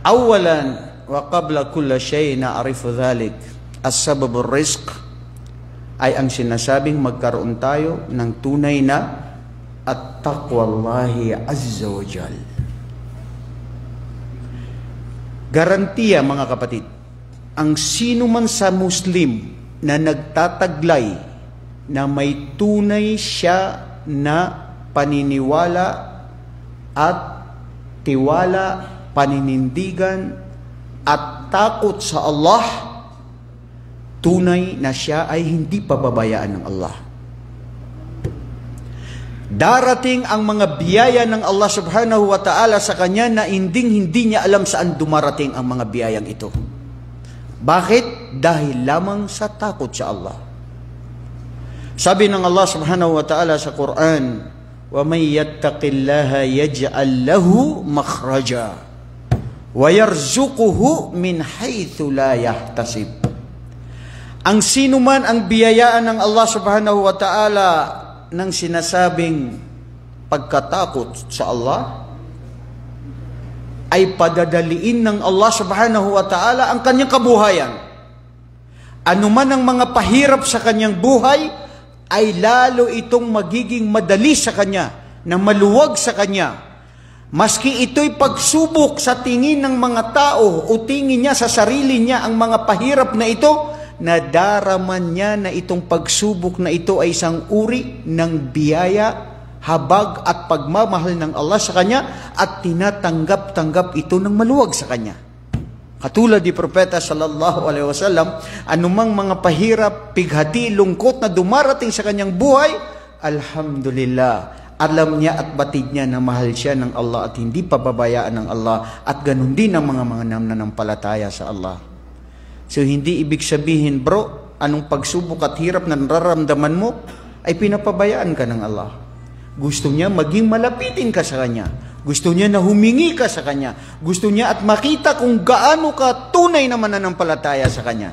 Awalan wa qabla kulla shay na'rifu dhalik. As-sababur rizq ay ang sinasabing magkaroon tayo ng tunay na at taqwallahi azza wa jal. Garantiya mga kapatid, ang sino man sa Muslim na nagtataglay na may tunay siya na paniniwala at tiwala, paninindigan at takot sa Allah, tunay na siya ay hindi pababayaan ng Allah. Darating ang mga biyaya ng Allah subhanahu wa ta'ala sa kanya na hindi niya alam saan dumarating ang mga biyayang ito. Bakit? Dahil lamang sa takot sa Allah. Sabi ng Allah subhanahu wa ta'ala sa Quran, وَمَنْ يَتَّقِ اللَّهَ يَجْعَلْ لَهُ مَخْرَجًا وَيَرْزُقُهُ مِنْ حَيْثُ لَا يَحْتَسِبُ. Ang sino man ang biyayaan ng Allah subhanahu wa ta'ala ng sinasabing pagkatakot sa Allah, ay padadaliin ng Allah subhanahu wa ta'ala ang kanyang kabuhayan. Ano man ang mga pahirap sa kanyang buhay, ay lalo itong magiging madali sa kanya, na maluwag sa kanya. Maski ito'y pagsubok sa tingin ng mga tao o tingin niya sa sarili niya ang mga pahirap na ito, nadaraman niya na itong pagsubok na ito ay isang uri ng biyaya, habag at pagmamahal ng Allah sa kanya, at tinatanggap-tanggap ito ng maluwag sa kanya. Katulad ni Propeta sallallahu alaihi wasallam, anumang mga pahirap, pighati, lungkot na dumarating sa kanyang buhay, alhamdulillah, alam niya at batid niya na mahal siya ng Allah at hindi pababayaan ng Allah, at ganun din ang mga nananampalataya sa Allah. So hindi ibig sabihin, bro, anong pagsubok at hirap na nararamdaman mo ay pinapabayaan ka ng Allah. Gusto niya maging malapitin ka sa Kanya. Gusto niya na humingi ka sa Kanya. Gusto niya at makita kung gaano ka tunay na mananampalataya sa Kanya.